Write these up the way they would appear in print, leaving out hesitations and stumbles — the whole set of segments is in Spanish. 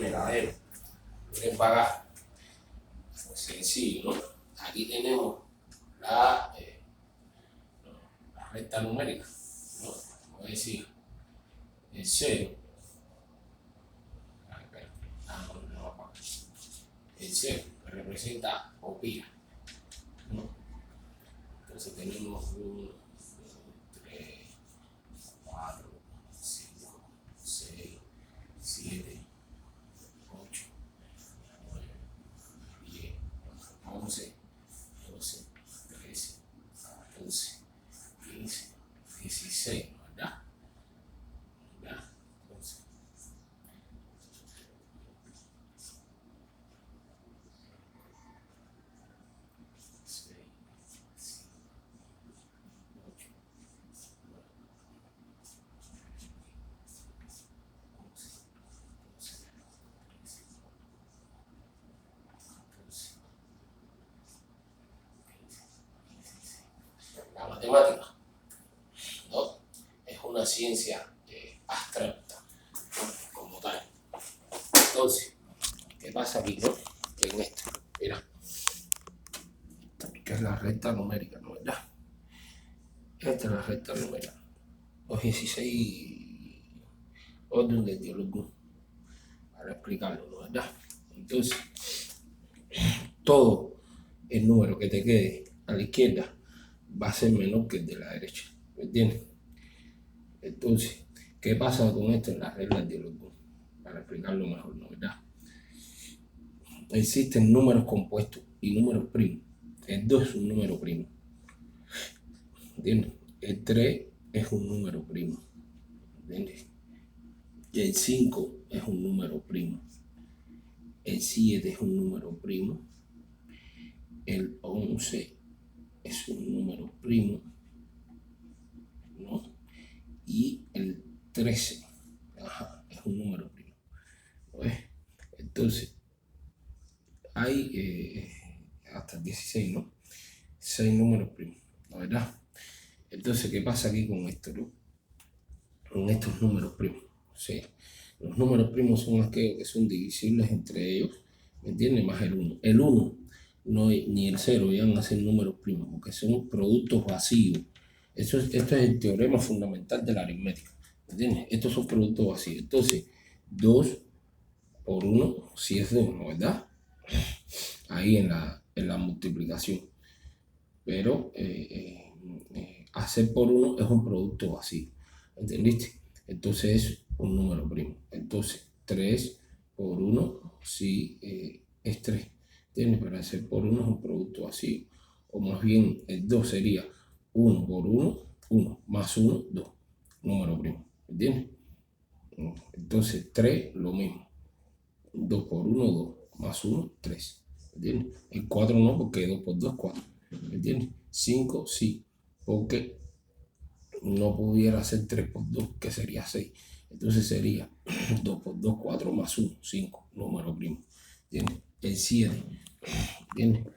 me la debo. ¿Quieren pagar? Pues sencillo, ¿no? Aquí tenemos la recta numérica, ¿no? Vamos a decir el 0. El 0 que representa opira, ¿no? Entonces tenemos 1, 2, 3, 4, 5, 6, 7, 8, 9, 10, 11, 12, 13, 14, 15, 16, ¿verdad? ¿Verdad? Entonces, 6, 7, 8, 9, 11, 12, 13, 14, 15, 16. La matemática, ¿no? Es una ciencia abstracta, ¿no? Como tal. Entonces, ¿qué pasa aquí, no? En esto, mira, que es la recta numérica, ¿no? ¿Verdad? Esta es la recta numérica. Los 16 orden de Dios, para explicarlo, ¿no? ¿Verdad? Entonces, todo el número que te quede a la izquierda va a ser menor que el de la derecha, ¿me entiendes? Entonces, ¿qué pasa con esto en las reglas de los dos? Para explicarlo mejor, ¿no? ¿Verdad? Existen números compuestos y números primos. El 2 es un número primo, ¿entiendes? El 3 es un número primo, ¿entiendes? Y el 5 es un número primo. El 7 es un número primo. El 11 es un número primo, ¿no? Y el 13 es un número primo, ¿no ves? Entonces, hay hasta 16, ¿no? 6 números primos, ¿la verdad? Entonces, ¿qué pasa aquí con esto, no? Con estos números primos. O sea, los números primos son aquellos que son divisibles entre ellos, ¿me entiendes? Más el 1. El 1 no, ni el 0 llegan a ser números primos, porque son productos vacíos. Esto es el teorema fundamental de la aritmética, ¿me entiendes? Estos son productos vacíos. Entonces, 2 por 1, si es 2, ¿no? ¿Verdad? Ahí en la multiplicación. Pero hacer por 1 es un producto vacío, ¿entendiste? Entonces es un número primo. Entonces 3 por 1 sí es 3, ¿entiendes? Pero hacer por 1 es un producto vacío. O más bien el 2 sería 1 por 1, 1 más 1, 2, número primo, ¿entiendes? Entonces 3 lo mismo. 2 por 1, 2, más 1, 3, ¿entiendes? El 4 no, porque 2 por 2, 4, ¿entiendes? 5 sí, porque no pudiera ser 3 por 2, que sería 6. Entonces sería 2 por 2, 4 más 1, 5, número primo, ¿entiendes? El 7, ¿entiendes?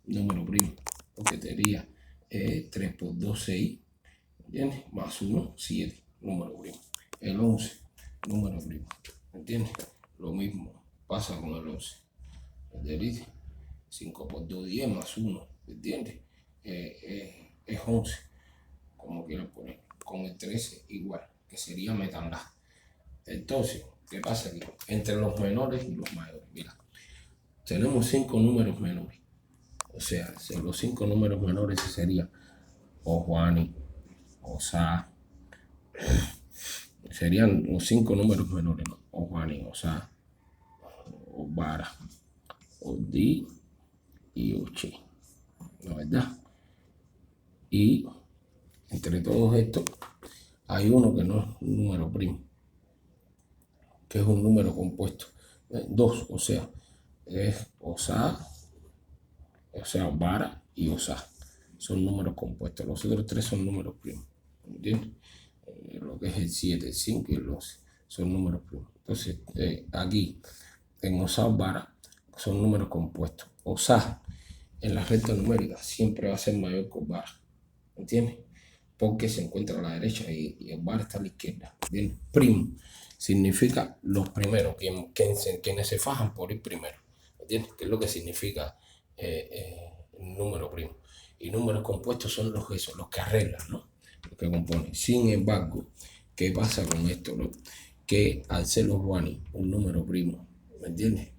Número primo, porque sería 3 por 2, 6, ¿entiendes? Más 1, 7, número primo. El 11, número primo, ¿entiendes? Lo mismo pasa con el 11, ¿entiendes? 5 por 2, 10 más 1, ¿entiendes? Es 11, como quiero poner. Con el 13 igual, que sería metandad. Entonces, ¿qué pasa aquí? Entre los menores y los mayores, mira, tenemos 5 números menores. O sea, los 5 números menores serían o Juani, o Sa, serían los 5 números menores, ¿no? O Juani, o Sa, o Vara, o Di y Uchi, ¿no? ¿Verdad? Y entre todos estos hay uno que no es un número primo, que es un número compuesto. 2, o sea, es Osa, o sea, Vara y Osa. Son números compuestos. Los otros 3 son números primos, ¿entiendes? Lo que es el 7, el 5 y el 11 son números primos. Entonces, aquí en Osa, Vara son números compuestos. Osa en la recta numérica siempre va a ser mayor que Vara, ¿entiendes? porque se encuentra a la derecha y el bar está a la izquierda. Bien, primo significa los primeros, quienes se fajan por ir primero. ¿Entiendes? ¿Qué es lo que significa el número primo? Y números compuestos son los que arreglan, ¿no? Los que componen. Sin embargo, ¿qué pasa con esto, no? Que al ser los Juanes un número primo, ¿me entiendes?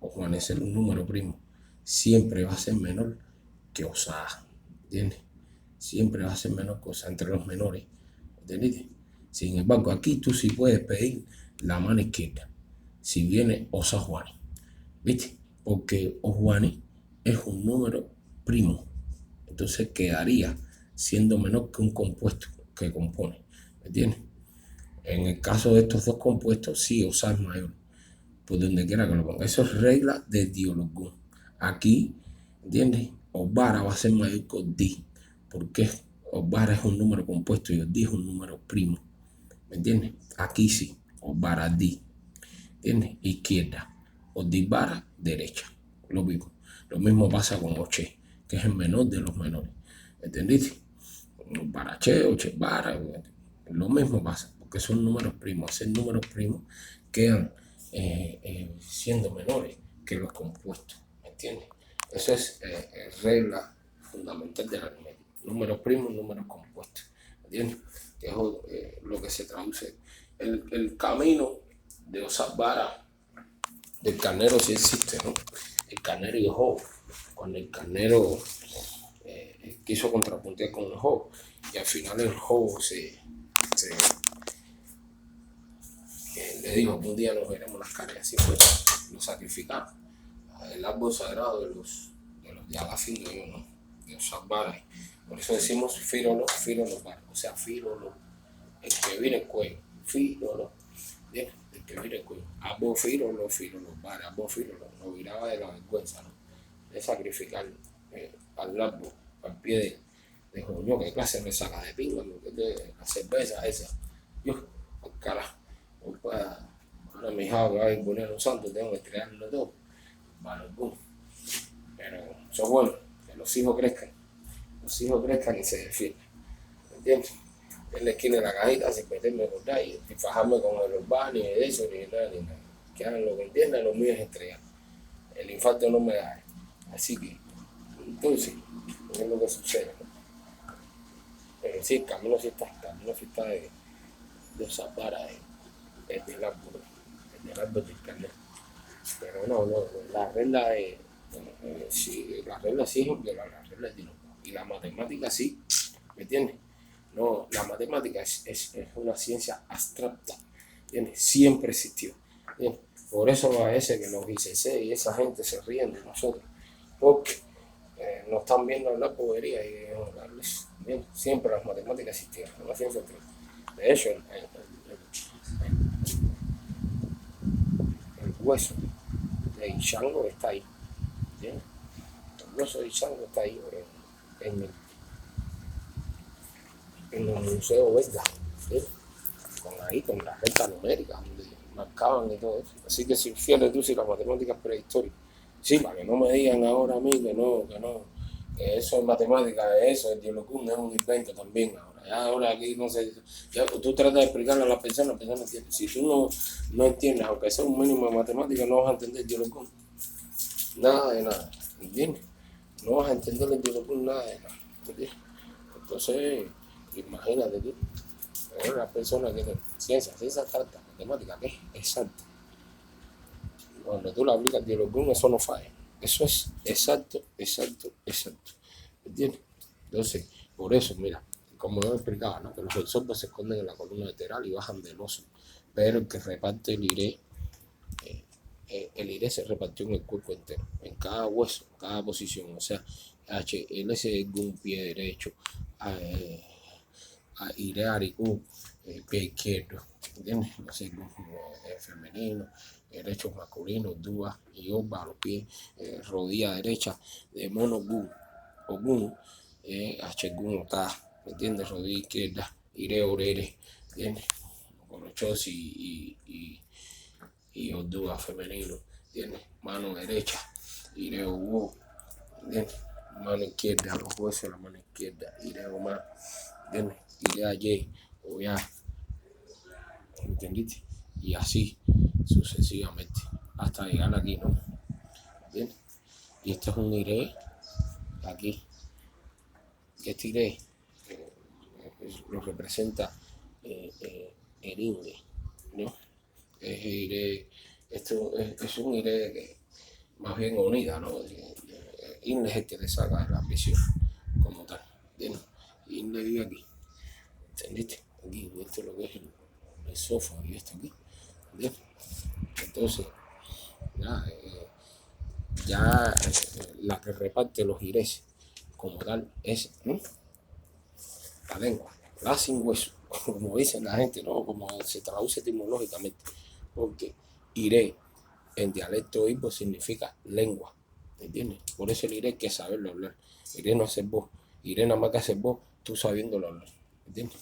O Juanes ser un número primo, siempre va a ser menor que Osada, ¿entiendes? Siempre va a ser menor que Osada entre los menores, ¿entiendes? Sin embargo, aquí tú sí puedes pedir la mano izquierda si viene Osa Juanes, ¿viste? Porque Ojuanes es un número primo, entonces quedaría siendo menor que un compuesto que compone, ¿me entiendes? En el caso de estos dos compuestos, sí, Osa es mayor, por donde quiera que lo ponga. Eso es regla de Diologún. Aquí, ¿entiendes? Obara va a ser mayor que Odi, porque Obara es un número compuesto y Odi es un número primo, ¿me entiendes? Aquí sí, Obara Di, ¿entiendes? Izquierda, Odi Bara, derecha, lo mismo. Lo mismo pasa con Oche, que es el menor de los menores, ¿entendiste? Barache, Oche, Bara, lo mismo pasa, porque son números primos. Ser números primos quedan siendo menores que los compuestos, ¿me entiendes? Eso es regla fundamental de la aritmética. Números primos, números compuestos, ¿me entiendes? Que es lo que se traduce. El camino de usar vara del carnero sí existe, ¿no? El carnero y el Job. Cuando el carnero quiso contrapuntear con el Job, y al final el Job le dijo que un día nos veremos las caras, así fue, lo sacrificaron. El árbol sagrado de los Yagafín, ¿no? De los Sabbaras. Por eso decimos fírolo bar, o sea, fírolo, el que viene el cuello, fírolo, bien, el que viene el cuello. Abo fírolo bar, abo fírolo, lo viraba de la vergüenza, ¿no? De sacrificar al árbol, al pie de Joño, que clase me saca de pinga, de la cerveza esa. Yo, al carajo. Ahora mi hija va a poner un santo, tengo que crearlo todo. Bueno, boom. Pero eso es bueno, que los hijos crezcan y se defiendan. ¿Me entiendes? En la esquina de la cajita sin meterme por ahí y fajarme con el urbano, ni de eso, ni nada. Que hagan lo que entiendan, lo mío es entregar. El infarto no me da. Así que, entonces, es lo que sucede, ¿no? Pero sí, el camino sí está de salvar a él. El del árbol del carnet. Pero no, la regla sí, la regla sí es violar, la regla es Diologún. Y la matemática sí, ¿me entiendes? No, la matemática es una ciencia abstracta, ¿entiendes? Siempre existió, ¿entiendes? Por eso a veces que los ICC y esa gente se ríen de nosotros, porque nos están viendo hablar bobería y hablarles, ¿entiendes? Siempre las matemáticas existieron, una ciencia abstracta. De hecho, el hueso de Ishango está ahí, ¿entiendes? El hueso de Ishango está ahí en el Museo Belga, ¿entiendes? Con la recta numérica, donde marcaban y todo eso. Así que si fieles tú si las matemáticas prehistóricas, sí, para que no me digan ahora a mí que eso es matemática, eso es Diologún, es un invento también ahora. Ya ahora aquí no sé, ya tú tratas de explicarle a las personas entienden. Si tú no entiendes, aunque sea un mínimo de matemática, no vas a entender Diologún. Nada de nada, ¿entiendes? No vas a entender el Diologún nada de nada, ¿entiendes? Entonces, imagínate tú, una persona que tiene ciencia exacta, matemática, que es exacta. Cuando tú la aplicas al Diologún, eso no falla. Eso es exacto. ¿Entiendes? Entonces, por eso, mira, como yo explicaba, ¿no? Que los resortes se esconden en la columna lateral y bajan del oso. Pero el que reparte el iré se repartió en el cuerpo entero, en cada hueso, en cada posición. O sea, HL es un pie derecho, iré aricú, pie izquierdo, ¿entiendes? Según femenino, derecho masculino, dúa y oba, los pies, rodilla derecha, de mono ogun, gun ota, ¿entiendes? Rodilla izquierda, iré orere, ¿entiendes? Colochos y Odúa femenino, ¿entiendes? Mano derecha, iré obu, ¿entiendes? Mano izquierda, los huesos de la mano izquierda, iré más, ¿entiendes? Iré a Y o ya, ¿entendiste? Y así sucesivamente hasta llegar aquí, ¿no? ¿Entiendes? Y esto es un iré aquí, que este iré lo representa el INE, ¿no? Es iré, esto es un iré que más bien unida, ¿no? INE es el que te saca de la prisión como tal, ¿entiendes? Y INE vive aquí, ¿entendiste? Aquí, esto es lo que es el sofá y esto aquí, ¿entiendes? Entonces, la que reparte los ires como tal es la lengua, la sin hueso, como dicen la gente, ¿no? Como se traduce etimológicamente, porque iré en dialecto ibo significa lengua, ¿entiendes? Por eso el iré hay que saberlo hablar. Iré no hacer voz, iré nada más que hacer voz, tú sabiéndolo hablar, ¿entiendes?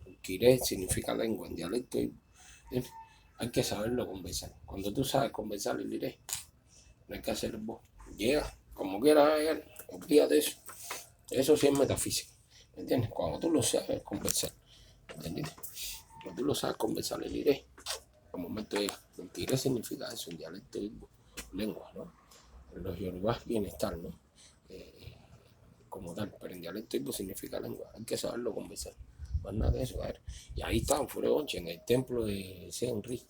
Porque iré significa lengua en dialecto ibo, ¿entiendes? Hay que saberlo conversar. Cuando tú sabes conversar el iré, no hay que hacer voz. Llega, como quieras llegar, olvídate de eso. Eso sí es metafísica, ¿entiendes? Cuando tú lo sabes conversar, ¿entiendes? Cuando tú lo sabes conversar el iré, al momento llega. Porque iré significa eso en dialecto y lengua, ¿no? En los yorubás bienestar, ¿no? Como tal, pero en dialecto y significa lengua. Hay que saberlo conversar. Más nada de eso, a ver. Y ahí está, en Fureonche, en el templo de Senri.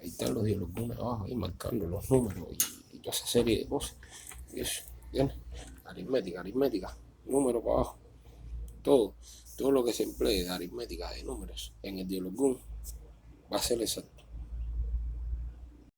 Ahí están los dialogunes abajo, ahí marcando los números y toda esa serie de cosas. Y eso, ¿entiendes? Aritmética, número para abajo. Todo lo que se emplee de aritmética de números en el dialogún va a ser exacto.